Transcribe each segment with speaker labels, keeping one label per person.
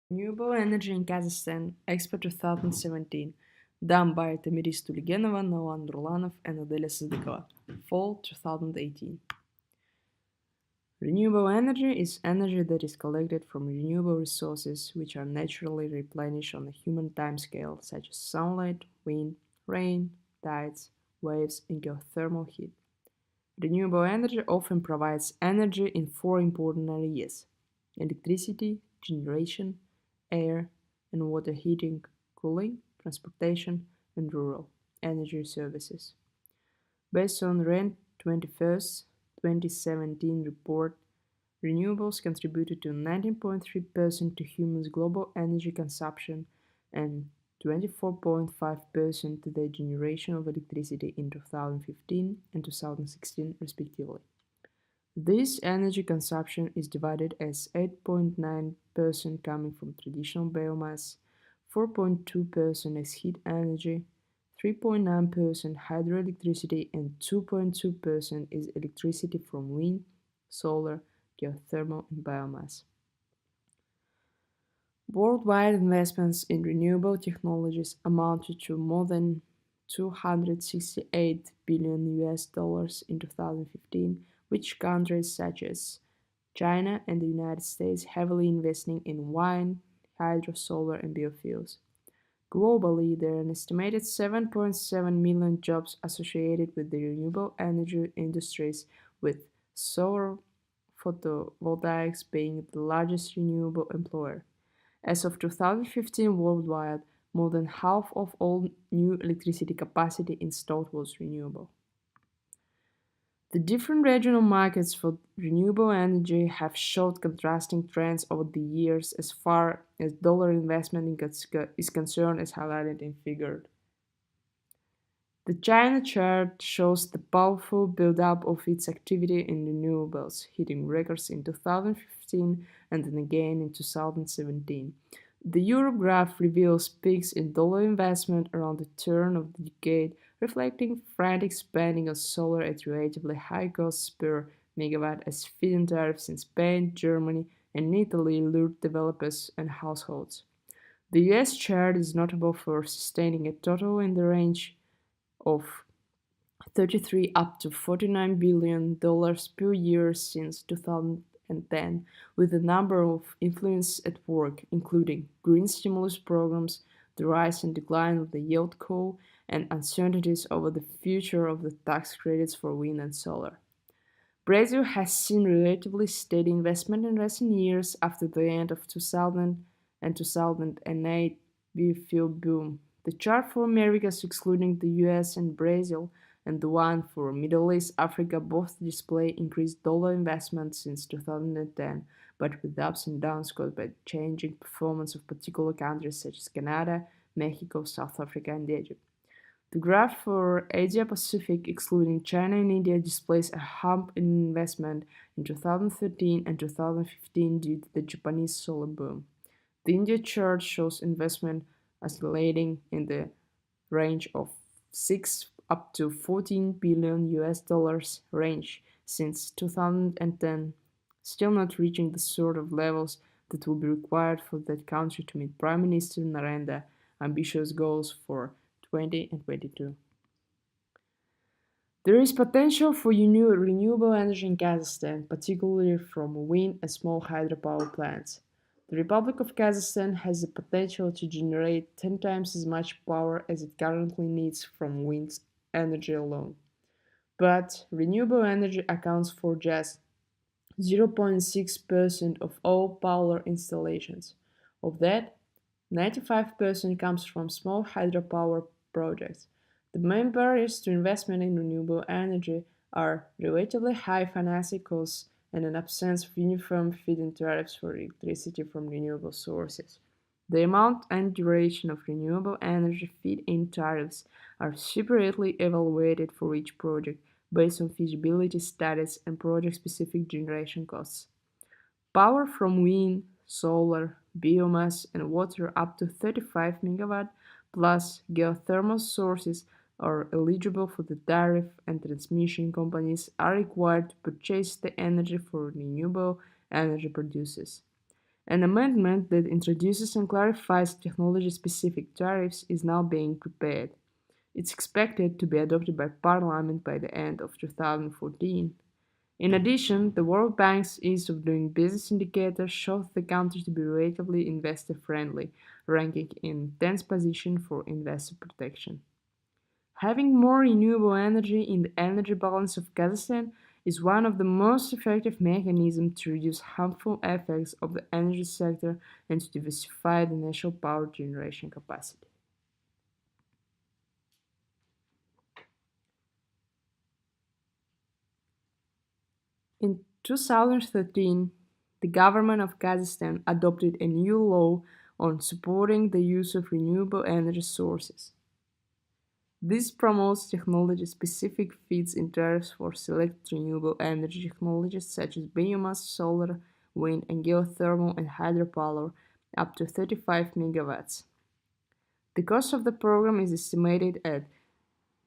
Speaker 1: Renewable energy in Kazakhstan, Expo 2017, done by Tomiris Tulegenova, Nauan, Nurlanov, and Adelya Syzdykova, Fall 2018. Renewable energy is energy that is collected from renewable resources which are naturally replenished on a human timescale, such as sunlight, wind, rain, tides, waves, and geothermal heat. Renewable energy often provides energy in four important areas: electricity, generation, air and water heating, cooling, transportation, and rural energy services. Based on REN 21st, 2017 report, renewables contributed to 19.3% to humans' global energy consumption and 24.5% to the generation of electricity in 2015 and 2016 respectively. This energy consumption is divided as 8.9% coming from traditional biomass, 4.2% as heat energy, 3.9% hydroelectricity, and 2.2% is electricity from wind, solar, geothermal, and biomass. Worldwide investments in renewable technologies amounted to more than 268 billion US dollars in 2015, which countries such as China and the United States heavily investing in wind, hydro, solar, and biofuels. Globally, there are an estimated 7.7 million jobs associated with the renewable energy industries, with solar photovoltaics being the largest renewable employer. As of 2015 worldwide, more than half of all new electricity capacity installed was renewable. The different regional markets for renewable energy have showed contrasting trends over the years as far as dollar investment is concerned, as highlighted in figure. The China chart shows the powerful build-up of its activity in renewables, hitting records in 2015 and then again in 2017. The Europe graph reveals peaks in dollar investment around the turn of the decade, reflecting frantic spending on solar at relatively high costs per megawatt as feed-in tariffs in Spain, Germany, and Italy lured developers and households. The US chart is notable for sustaining a total in the range of 33 up to $49 billion per year since 2010, with a number of influences at work, including green stimulus programs, the rise and decline of the yield curve, and uncertainties over the future of the tax credits for wind and solar. Brazil has seen relatively steady investment in recent years after the end of 2000 and 2008 biofuel boom. The chart for Americas, excluding the US and Brazil, and the one for Middle East Africa both display increased dollar investment since 2010, but with ups and downs caused by changing performance of particular countries such as Canada, Mexico, South Africa, and Egypt. The graph for Asia Pacific, excluding China and India, displays a hump in investment in 2013 and 2015 due to the Japanese solar boom. The India chart shows investment oscillating in the range of 6 up to 14 billion US dollars range since 2010, still not reaching the sort of levels that will be required for that country to meet Prime Minister Narendra's ambitious goals for 20 and 22. There is potential for renewable energy in Kazakhstan, particularly from wind and small hydropower plants. The Republic of Kazakhstan has the potential to generate 10 times as much power as it currently needs from wind energy alone. But renewable energy accounts for just 0.6% of all power installations. Of that, 95% comes from small hydropower projects. The main barriers to investment in renewable energy are relatively high financing costs and an absence of uniform feed-in tariffs for electricity from renewable sources. The amount and duration of renewable energy feed-in tariffs are separately evaluated for each project based on feasibility studies and project-specific generation costs. Power from wind, solar, biomass, and water up to 35 MW plus geothermal sources are eligible for the tariff, and transmission companies are required to purchase the energy for renewable energy producers. An amendment that introduces and clarifies technology-specific tariffs is now being prepared. It's expected to be adopted by Parliament by the end of 2014. In addition, the World Bank's Ease of Doing Business indicator shows the country to be relatively investor-friendly, ranking in 10th position for investor protection. Having more renewable energy in the energy balance of Kazakhstan is one of the most effective mechanisms to reduce harmful effects of the energy sector and to diversify the national power generation capacity. In 2013, the government of Kazakhstan adopted a new law on supporting the use of renewable energy sources. This promotes technology-specific feeds in tariffs for select renewable energy technologies such as biomass, solar, wind, and geothermal and hydropower up to 35 megawatts. The cost of the program is estimated at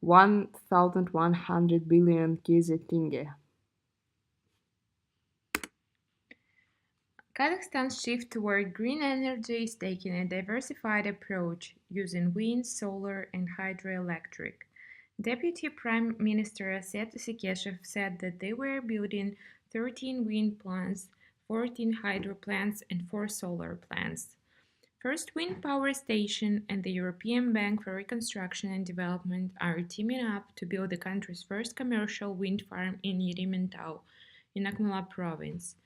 Speaker 1: 1,100 billion KZT.
Speaker 2: Kazakhstan's shift toward green energy is taking a diversified approach, using wind, solar, and hydroelectric. Deputy Prime Minister Asset Sekeshev said that they were building 13 wind plants, 14 hydro plants, and 4 solar plants. First Wind Power Station and the European Bank for Reconstruction and Development are teaming up to build the country's first commercial wind farm in Eremmental, in Akmola province.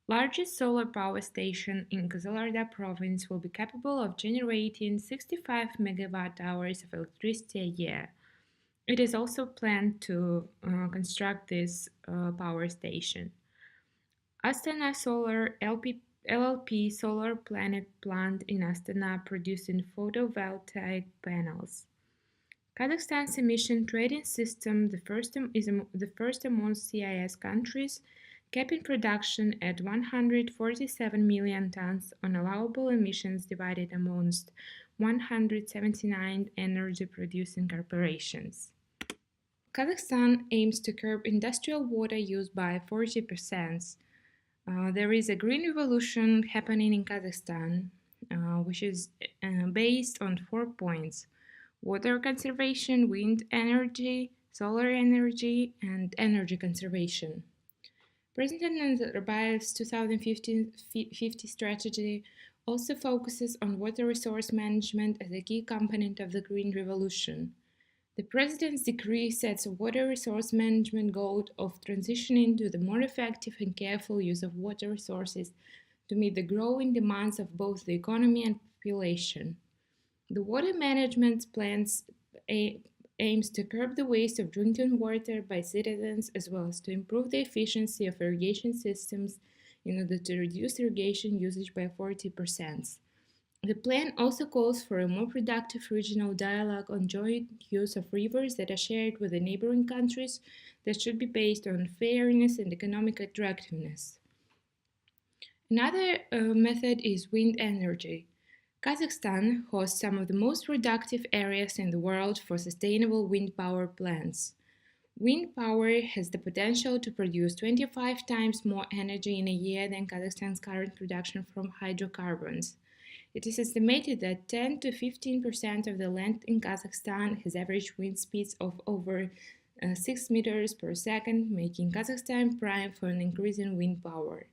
Speaker 2: Largest solar power station in Kızıldağ province will be capable of generating 65 megawatt hours of electricity a year. It is also planned to construct this power station. Astana Solar LLP solar planet plant in Astana producing photovoltaic panels. Kazakhstan's emission trading system, the first among CIS countries, capping production at 147 million tons on allowable emissions divided amongst 179 energy-producing corporations. Kazakhstan aims to curb industrial water use by 40%. There is a green revolution happening in Kazakhstan, which is based on 4 points: water conservation, wind energy, solar energy, and energy conservation. President Nazarbayev's 2050 strategy also focuses on water resource management as a key component of the Green Revolution. The President's decree sets a water resource management goal of transitioning to the more effective and careful use of water resources to meet the growing demands of both the economy and population. The water management plans aims to curb the waste of drinking water by citizens as well as to improve the efficiency of irrigation systems in order to reduce irrigation usage by 40%. The plan also calls for a more productive regional dialogue on joint use of rivers that are shared with the neighboring countries that should be based on fairness and economic attractiveness. Another method is wind energy. Kazakhstan hosts some of the most productive areas in the world for sustainable wind power plants. Wind power has the potential to produce 25 times more energy in a year than Kazakhstan's current production from hydrocarbons. It is estimated that 10 to 15% of the land in Kazakhstan has average wind speeds of over 6 meters per second, making Kazakhstan prime for an increase in wind power.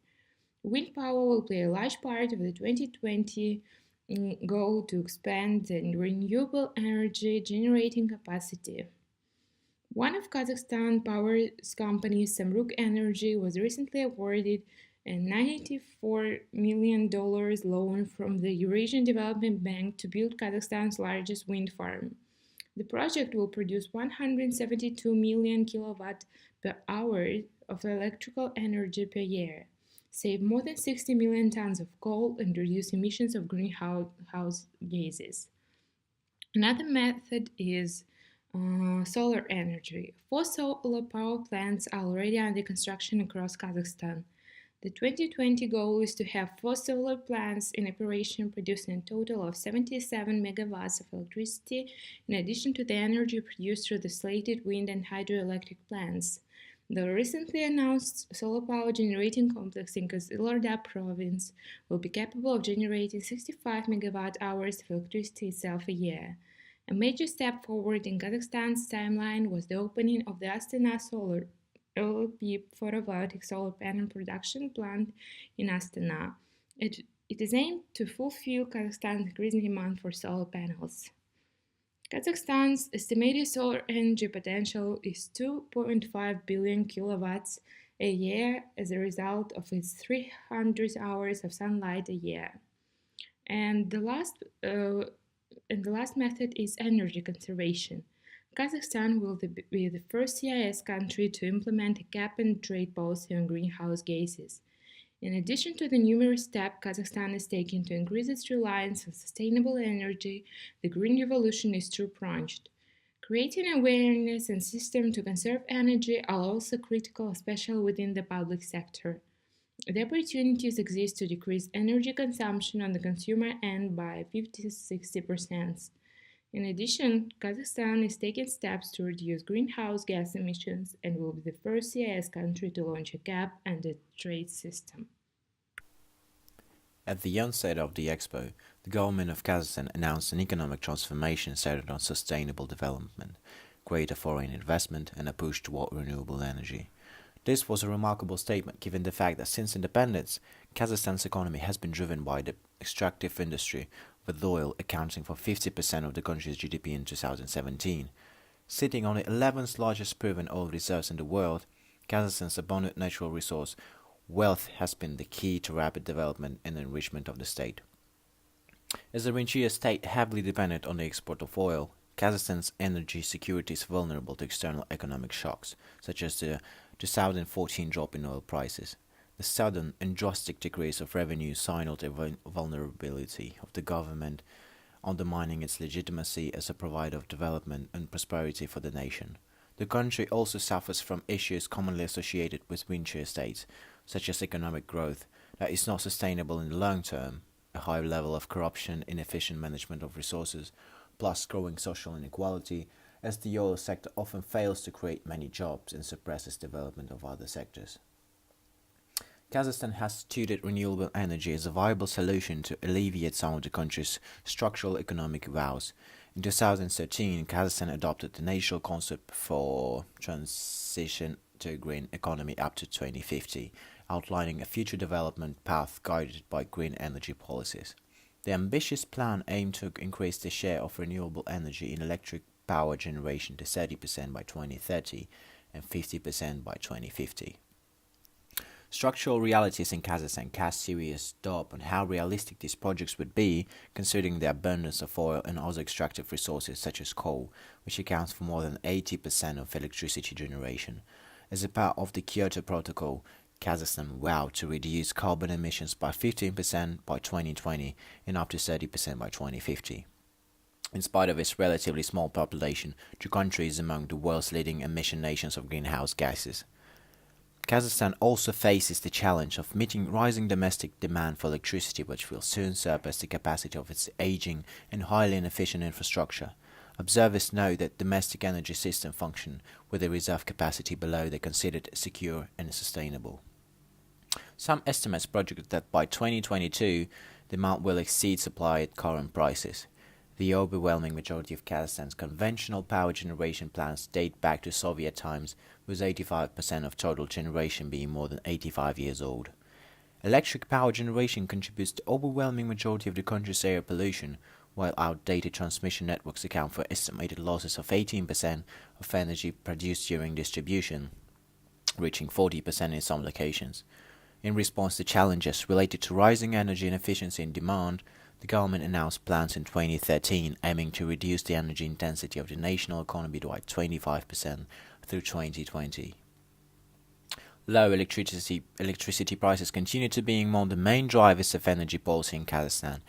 Speaker 2: Wind power will play a large part of the 2020 goal to expand the renewable energy generating capacity. One of Kazakhstan power companies, Samruk Energy, was recently awarded a $94 million loan from the Eurasian Development Bank to build Kazakhstan's largest wind farm. The project will produce 172 million kilowatt per hour of electrical energy per year, save more than 60 million tons of coal, and reduce emissions of greenhouse gases. Another method is solar energy. 4 solar power plants are already under construction across Kazakhstan. The 2020 goal is to have 4 solar plants in operation producing a total of 77 megawatts of electricity in addition to the energy produced through the slated wind and hydroelectric plants. The recently announced solar power generating complex in Kazakhstan province will be capable of generating 65 megawatt hours of electricity itself a year. A major step forward in Kazakhstan's timeline was the opening of the Astana Solar LLP photovoltaic solar panel production plant in Astana. It is aimed to fulfill Kazakhstan's increasing demand for solar panels. Kazakhstan's estimated solar energy potential is 2.5 billion kilowatts a year as a result of its 300 hours of sunlight a year. And the last method is energy conservation. Kazakhstan will be the first CIS country to implement a cap and trade policy on greenhouse gases. In addition to the numerous steps Kazakhstan is taking to increase its reliance on sustainable energy, the Green Revolution is two-pronged. Creating awareness and system to conserve energy are also critical, especially within the public sector. The opportunities exist to decrease energy consumption on the consumer end by 50 to 60%. In addition, Kazakhstan is taking steps to reduce greenhouse gas emissions and will be the first CIS country to launch a cap and a trade system.
Speaker 3: At the onset of the expo, the government of Kazakhstan announced an economic transformation centered on sustainable development, greater foreign investment, and a push toward renewable energy. This was a remarkable statement given the fact that since independence, Kazakhstan's economy has been driven by the extractive industry, with oil accounting for 50% of the country's GDP in 2017. Sitting on the 11th largest proven oil reserves in the world, Kazakhstan's abundant natural resource wealth has been the key to rapid development and enrichment of the state. As a rentier state heavily dependent on the export of oil, Kazakhstan's energy security is vulnerable to external economic shocks, such as the 2014 drop in oil prices. The sudden and drastic decrease of revenue signaled a vulnerability of the government, undermining its legitimacy as a provider of development and prosperity for the nation. The country also suffers from issues commonly associated with rentier states, such as economic growth that is not sustainable in the long term, a high level of corruption, inefficient management of resources, plus growing social inequality, as the oil sector often fails to create many jobs and suppresses development of other sectors. Kazakhstan has touted renewable energy as a viable solution to alleviate some of the country's structural economic woes. In 2013, Kazakhstan adopted the national concept for transition to a green economy up to 2050, outlining a future development path guided by green energy policies. The ambitious plan aimed to increase the share of renewable energy in electric power generation to 30% by 2030 and 50% by 2050. Structural realities in Kazakhstan cast serious doubt on how realistic these projects would be, considering the abundance of oil and other extractive resources such as coal, which accounts for more than 80% of electricity generation. As a part of the Kyoto Protocol, Kazakhstan vowed to reduce carbon emissions by 15% by 2020 and up to 30% by 2050. In spite of its relatively small population, the country is among the world's leading emission nations of greenhouse gases. Kazakhstan also faces the challenge of meeting rising domestic demand for electricity, which will soon surpass the capacity of its aging and highly inefficient infrastructure. Observers know that domestic energy systems function with a reserve capacity below the considered secure and sustainable. Some estimates project that by 2022, demand will exceed supply at current prices. The overwhelming majority of Kazakhstan's conventional power generation plants date back to Soviet times, with 85% of total generation being more than 85 years old. Electric power generation contributes to the overwhelming majority of the country's air pollution, while outdated transmission networks account for estimated losses of 18% of energy produced during distribution, reaching 40% in some locations. In response to challenges related to rising energy inefficiency and demand, the government announced plans in 2013 aiming to reduce the energy intensity of the national economy by 25% through 2020. Low electricity prices continue to be among the main drivers of energy policy in Kazakhstan.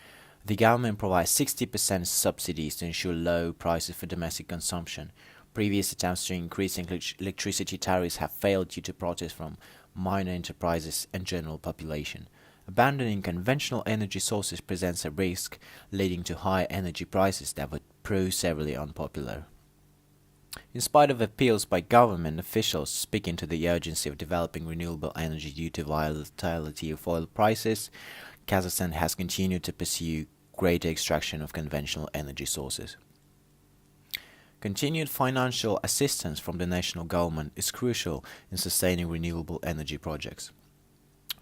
Speaker 3: The government provides 60% subsidies to ensure low prices for domestic consumption. Previous attempts to increase electricity tariffs have failed due to protests from minor enterprises and general population. Abandoning conventional energy sources presents a risk, leading to high energy prices that would prove severely unpopular. In spite of appeals by government officials speaking to the urgency of developing renewable energy due to volatility of oil prices, Kazakhstan has continued to pursue greater extraction of conventional energy sources. Continued financial assistance from the national government is crucial in sustaining renewable energy projects.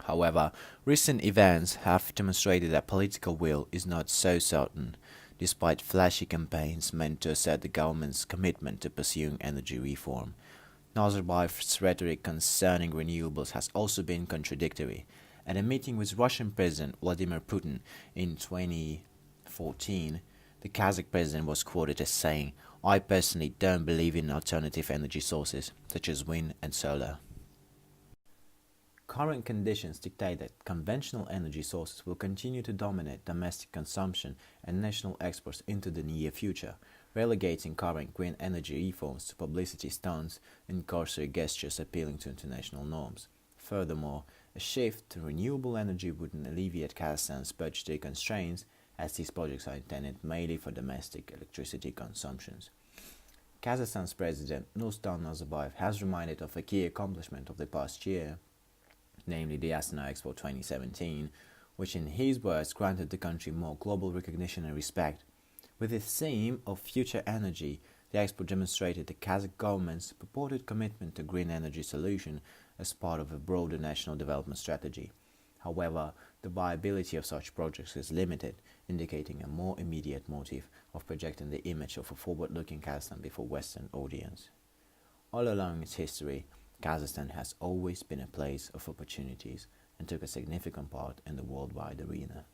Speaker 3: However, recent events have demonstrated that political will is not so certain, despite flashy campaigns meant to assert the government's commitment to pursuing energy reform. Nazarbayev's rhetoric concerning renewables has also been contradictory. At a meeting with Russian President Vladimir Putin in 2014, the Kazakh president was quoted as saying, "I personally don't believe in alternative energy sources, such as wind and solar." Current conditions dictate that conventional energy sources will continue to dominate domestic consumption and national exports into the near future, relegating current green energy reforms to publicity stunts and cursory gestures appealing to international norms. Furthermore, a shift to renewable energy would alleviate Kazakhstan's budgetary constraints, as these projects are intended mainly for domestic electricity consumptions. Kazakhstan's president Nursultan Nazarbayev has reminded of a key accomplishment of the past year, namely the Astana Expo 2017, which in his words granted the country more global recognition and respect. With its theme of future energy, the Expo demonstrated the Kazakh government's purported commitment to green energy solution as part of a broader national development strategy. However, the viability of such projects is limited, indicating a more immediate motive of projecting the image of a forward-looking Kazakhstan before Western audience. All along its history, Kazakhstan has always been a place of opportunities and took a significant part in the worldwide arena.